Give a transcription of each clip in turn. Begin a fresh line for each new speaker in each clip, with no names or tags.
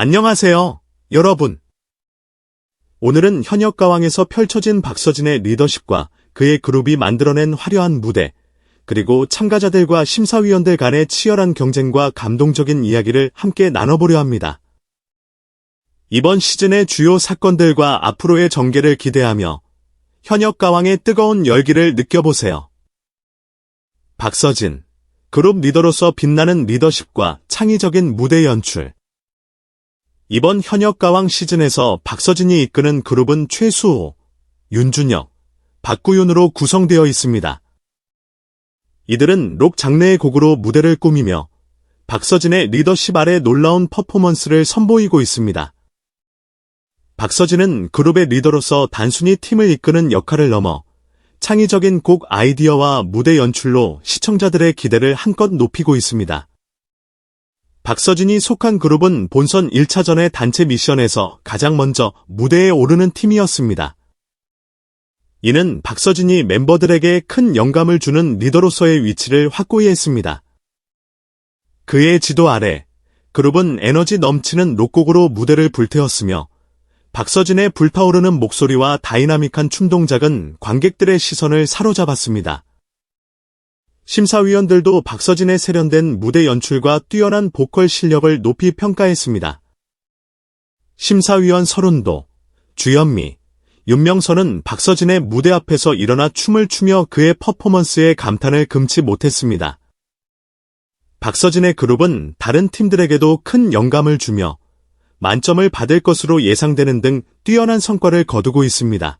안녕하세요, 여러분. 오늘은 현역가왕에서 펼쳐진 박서진의 리더십과 그의 그룹이 만들어낸 화려한 무대, 그리고 참가자들과 심사위원들 간의 치열한 경쟁과 감동적인 이야기를 함께 나눠보려 합니다. 이번 시즌의 주요 사건들과 앞으로의 전개를 기대하며 현역가왕의 뜨거운 열기를 느껴보세요. 박서진, 그룹 리더로서 빛나는 리더십과 창의적인 무대 연출. 이번 현역가왕 시즌에서 박서진이 이끄는 그룹은 최수호, 윤준혁, 박구윤으로 구성되어 있습니다. 이들은 록 장르의 곡으로 무대를 꾸미며 박서진의 리더십 아래 놀라운 퍼포먼스를 선보이고 있습니다. 박서진은 그룹의 리더로서 단순히 팀을 이끄는 역할을 넘어 창의적인 곡 아이디어와 무대 연출로 시청자들의 기대를 한껏 높이고 있습니다. 박서진이 속한 그룹은 본선 1차전의 단체 미션에서 가장 먼저 무대에 오르는 팀이었습니다. 이는 박서진이 멤버들에게 큰 영감을 주는 리더로서의 위치를 확고히 했습니다. 그의 지도 아래 그룹은 에너지 넘치는 록곡으로 무대를 불태웠으며 박서진의 불타오르는 목소리와 다이나믹한 춤 동작은 관객들의 시선을 사로잡았습니다. 심사위원들도 박서진의 세련된 무대 연출과 뛰어난 보컬 실력을 높이 평가했습니다. 심사위원 설운도, 주현미, 윤명선은 박서진의 무대 앞에서 일어나 춤을 추며 그의 퍼포먼스에 감탄을 금치 못했습니다. 박서진의 그룹은 다른 팀들에게도 큰 영감을 주며 만점을 받을 것으로 예상되는 등 뛰어난 성과를 거두고 있습니다.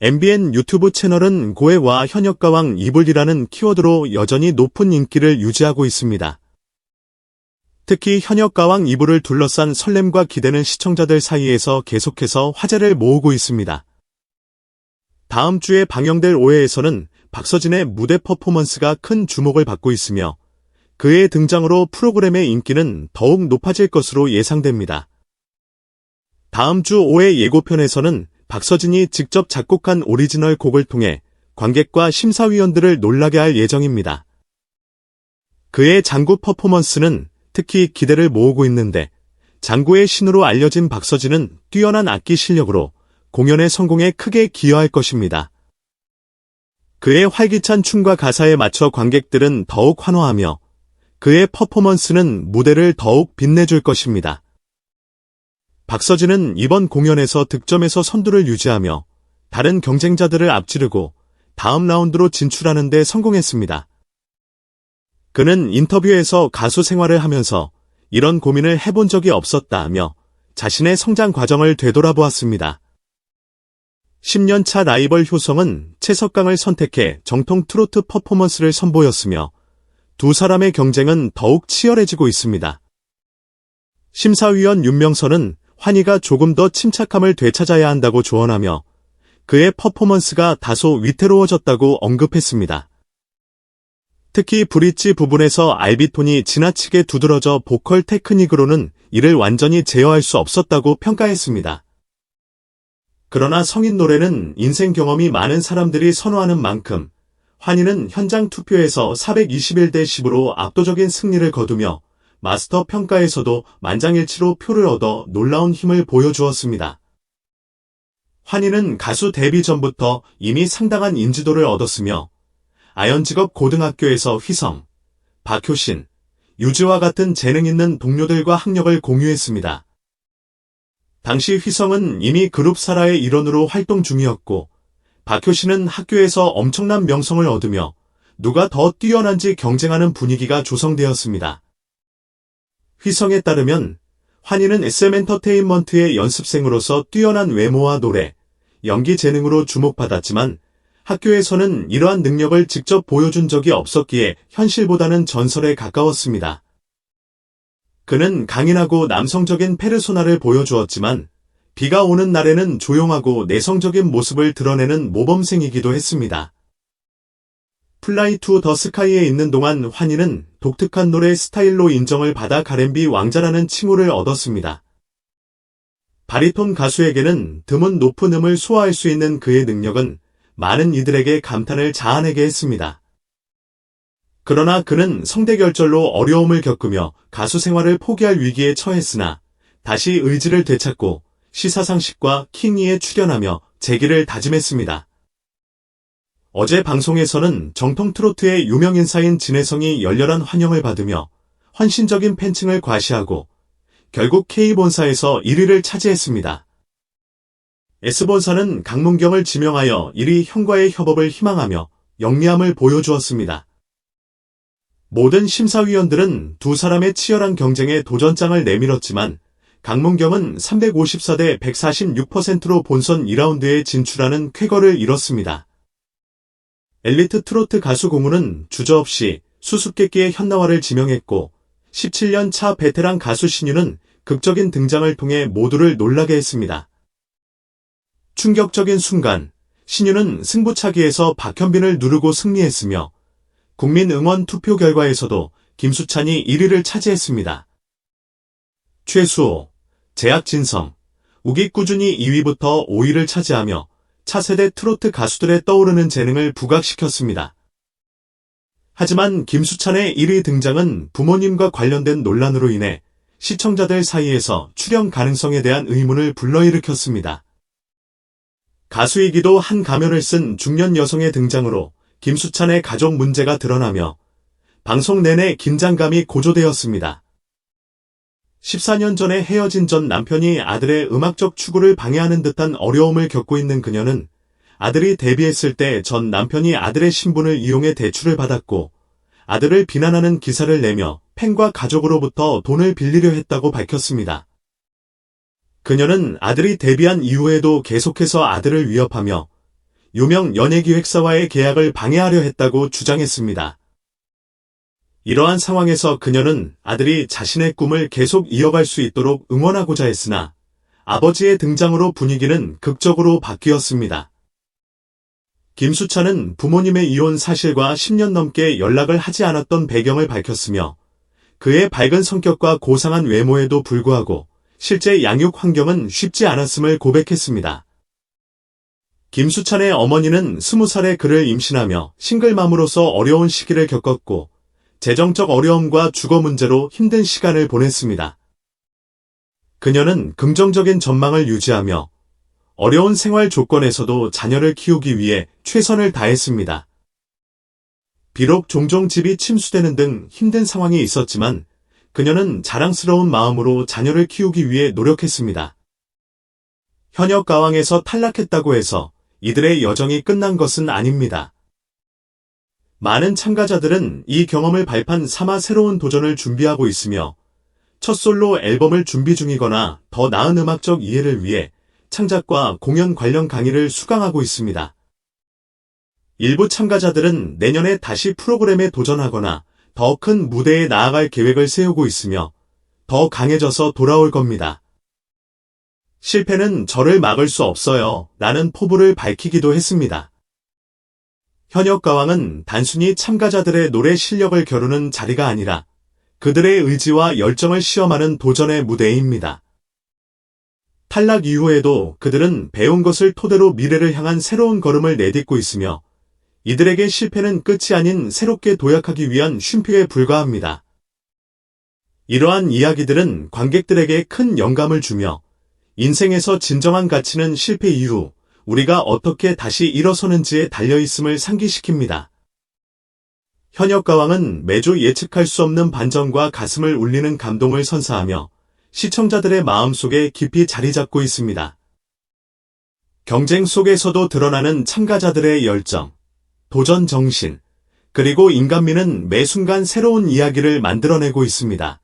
MBN 유튜브 채널은 고해와 현역가왕 이불이라는 키워드로 여전히 높은 인기를 유지하고 있습니다. 특히 현역가왕 이불을 둘러싼 설렘과 기대는 시청자들 사이에서 계속해서 화제를 모으고 있습니다. 다음 주에 방영될 5회에서는 박서진의 무대 퍼포먼스가 큰 주목을 받고 있으며 그의 등장으로 프로그램의 인기는 더욱 높아질 것으로 예상됩니다. 다음 주 5회 예고편에서는 박서진이 직접 작곡한 오리지널 곡을 통해 관객과 심사위원들을 놀라게 할 예정입니다. 그의 장구 퍼포먼스는 특히 기대를 모으고 있는데 장구의 신으로 알려진 박서진은 뛰어난 악기 실력으로 공연의 성공에 크게 기여할 것입니다. 그의 활기찬 춤과 가사에 맞춰 관객들은 더욱 환호하며 그의 퍼포먼스는 무대를 더욱 빛내줄 것입니다. 박서진은 이번 공연에서 득점에서 선두를 유지하며 다른 경쟁자들을 앞지르고 다음 라운드로 진출하는 데 성공했습니다. 그는 인터뷰에서 가수 생활을 하면서 이런 고민을 해본 적이 없었다며 자신의 성장 과정을 되돌아보았습니다. 10년차 라이벌 효성은 최석강을 선택해 정통 트로트 퍼포먼스를 선보였으며 두 사람의 경쟁은 더욱 치열해지고 있습니다. 심사위원 윤명선은 환희가 조금 더 침착함을 되찾아야 한다고 조언하며 그의 퍼포먼스가 다소 위태로워졌다고 언급했습니다. 특히 브릿지 부분에서 알비톤이 지나치게 두드러져 보컬 테크닉으로는 이를 완전히 제어할 수 없었다고 평가했습니다. 그러나 성인 노래는 인생 경험이 많은 사람들이 선호하는 만큼 환희는 현장 투표에서 421대 10으로 압도적인 승리를 거두며 마스터 평가에서도 만장일치로 표를 얻어 놀라운 힘을 보여주었습니다. 환희는 가수 데뷔 전부터 이미 상당한 인지도를 얻었으며 아현직업 고등학교에서 휘성, 박효신, 유지와 같은 재능 있는 동료들과 학력을 공유했습니다. 당시 휘성은 이미 그룹 사라의 일원으로 활동 중이었고 박효신은 학교에서 엄청난 명성을 얻으며 누가 더 뛰어난지 경쟁하는 분위기가 조성되었습니다. 휘성에 따르면 환희는 SM엔터테인먼트의 연습생으로서 뛰어난 외모와 노래, 연기 재능으로 주목받았지만 학교에서는 이러한 능력을 직접 보여준 적이 없었기에 현실보다는 전설에 가까웠습니다. 그는 강인하고 남성적인 페르소나를 보여주었지만 비가 오는 날에는 조용하고 내성적인 모습을 드러내는 모범생이기도 했습니다. 플라이 투 더 스카이에 있는 동안 환희는 독특한 노래 스타일로 인정을 받아 R&B 왕자라는 칭호를 얻었습니다. 바리톤 가수에게는 드문 높은 음을 소화할 수 있는 그의 능력은 많은 이들에게 감탄을 자아내게 했습니다. 그러나 그는 성대결절로 어려움을 겪으며 가수 생활을 포기할 위기에 처했으나 다시 의지를 되찾고 시사상식과 킹이에 출연하며 재기를 다짐했습니다. 어제 방송에서는 정통 트로트의 유명 인사인 진혜성이 열렬한 환영을 받으며 헌신적인 팬층을 과시하고 결국 K본사에서 1위를 차지했습니다. S본사는 강문경을 지명하여 1위 형과의 협업을 희망하며 영리함을 보여주었습니다. 모든 심사위원들은 두 사람의 치열한 경쟁에 도전장을 내밀었지만 강문경은 354대 146%로 본선 2라운드에 진출하는 쾌거를 이뤘습니다. 엘리트 트로트 가수 공훈은 주저없이 수수께끼의 현나화를 지명했고 17년 차 베테랑 가수 신유는 극적인 등장을 통해 모두를 놀라게 했습니다. 충격적인 순간, 신유는 승부차기에서 박현빈을 누르고 승리했으며 국민응원 투표 결과에서도 김수찬이 1위를 차지했습니다. 최수호, 제약진성, 우기 꾸준히 2위부터 5위를 차지하며 차세대 트로트 가수들의 떠오르는 재능을 부각시켰습니다. 하지만 김수찬의 1위 등장은 부모님과 관련된 논란으로 인해 시청자들 사이에서 출연 가능성에 대한 의문을 불러일으켰습니다. 가수이기도 한 가면을 쓴 중년 여성의 등장으로 김수찬의 가족 문제가 드러나며 방송 내내 긴장감이 고조되었습니다. 14년 전에 헤어진 전 남편이 아들의 음악적 추구를 방해하는 듯한 어려움을 겪고 있는 그녀는 아들이 데뷔했을 때 전 남편이 아들의 신분을 이용해 대출을 받았고 아들을 비난하는 기사를 내며 팬과 가족으로부터 돈을 빌리려 했다고 밝혔습니다. 그녀는 아들이 데뷔한 이후에도 계속해서 아들을 위협하며 유명 연예기획사와의 계약을 방해하려 했다고 주장했습니다. 이러한 상황에서 그녀는 아들이 자신의 꿈을 계속 이어갈 수 있도록 응원하고자 했으나 아버지의 등장으로 분위기는 극적으로 바뀌었습니다. 김수찬은 부모님의 이혼 사실과 10년 넘게 연락을 하지 않았던 배경을 밝혔으며 그의 밝은 성격과 고상한 외모에도 불구하고 실제 양육 환경은 쉽지 않았음을 고백했습니다. 김수찬의 어머니는 20살에 그를 임신하며 싱글맘으로서 어려운 시기를 겪었고 재정적 어려움과 주거 문제로 힘든 시간을 보냈습니다. 그녀는 긍정적인 전망을 유지하며 어려운 생활 조건에서도 자녀를 키우기 위해 최선을 다했습니다. 비록 종종 집이 침수되는 등 힘든 상황이 있었지만 그녀는 자랑스러운 마음으로 자녀를 키우기 위해 노력했습니다. 현역 가왕에서 탈락했다고 해서 이들의 여정이 끝난 것은 아닙니다. 많은 참가자들은 이 경험을 발판 삼아 새로운 도전을 준비하고 있으며 첫 솔로 앨범을 준비 중이거나 더 나은 음악적 이해를 위해 창작과 공연 관련 강의를 수강하고 있습니다. 일부 참가자들은 내년에 다시 프로그램에 도전하거나 더 큰 무대에 나아갈 계획을 세우고 있으며 더 강해져서 돌아올 겁니다. 실패는 저를 막을 수 없어요 라는 포부를 밝히기도 했습니다. 현역 가왕은 단순히 참가자들의 노래 실력을 겨루는 자리가 아니라 그들의 의지와 열정을 시험하는 도전의 무대입니다. 탈락 이후에도 그들은 배운 것을 토대로 미래를 향한 새로운 걸음을 내딛고 있으며 이들에게 실패는 끝이 아닌 새롭게 도약하기 위한 쉼표에 불과합니다. 이러한 이야기들은 관객들에게 큰 영감을 주며 인생에서 진정한 가치는 실패 이후 우리가 어떻게 다시 일어서는지에 달려있음을 상기시킵니다. 현역 가왕은 매주 예측할 수 없는 반전과 가슴을 울리는 감동을 선사하며 시청자들의 마음속에 깊이 자리 잡고 있습니다. 경쟁 속에서도 드러나는 참가자들의 열정, 도전 정신, 그리고 인간미는 매 순간 새로운 이야기를 만들어내고 있습니다.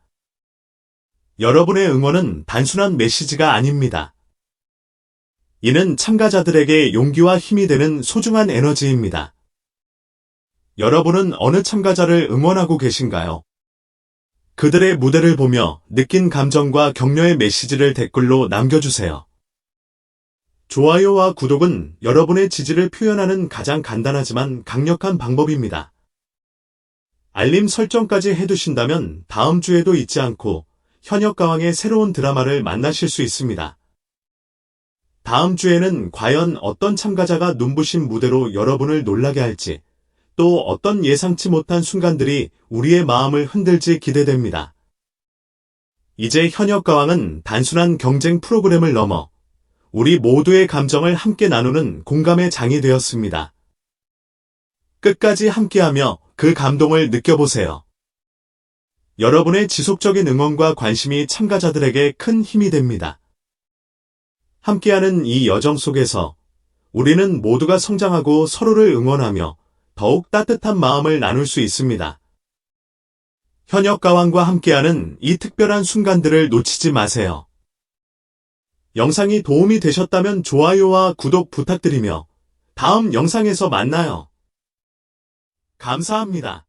여러분의 응원은 단순한 메시지가 아닙니다. 이는 참가자들에게 용기와 힘이 되는 소중한 에너지입니다. 여러분은 어느 참가자를 응원하고 계신가요? 그들의 무대를 보며 느낀 감정과 격려의 메시지를 댓글로 남겨주세요. 좋아요와 구독은 여러분의 지지를 표현하는 가장 간단하지만 강력한 방법입니다. 알림 설정까지 해두신다면 다음 주에도 잊지 않고 현역 가왕의 새로운 드라마를 만나실 수 있습니다. 다음 주에는 과연 어떤 참가자가 눈부신 무대로 여러분을 놀라게 할지 또 어떤 예상치 못한 순간들이 우리의 마음을 흔들지 기대됩니다. 이제 현역가왕은 단순한 경쟁 프로그램을 넘어 우리 모두의 감정을 함께 나누는 공감의 장이 되었습니다. 끝까지 함께하며 그 감동을 느껴보세요. 여러분의 지속적인 응원과 관심이 참가자들에게 큰 힘이 됩니다. 함께하는 이 여정 속에서 우리는 모두가 성장하고 서로를 응원하며 더욱 따뜻한 마음을 나눌 수 있습니다. 현역가왕과 함께하는 이 특별한 순간들을 놓치지 마세요. 영상이 도움이 되셨다면 좋아요와 구독 부탁드리며 다음 영상에서 만나요. 감사합니다.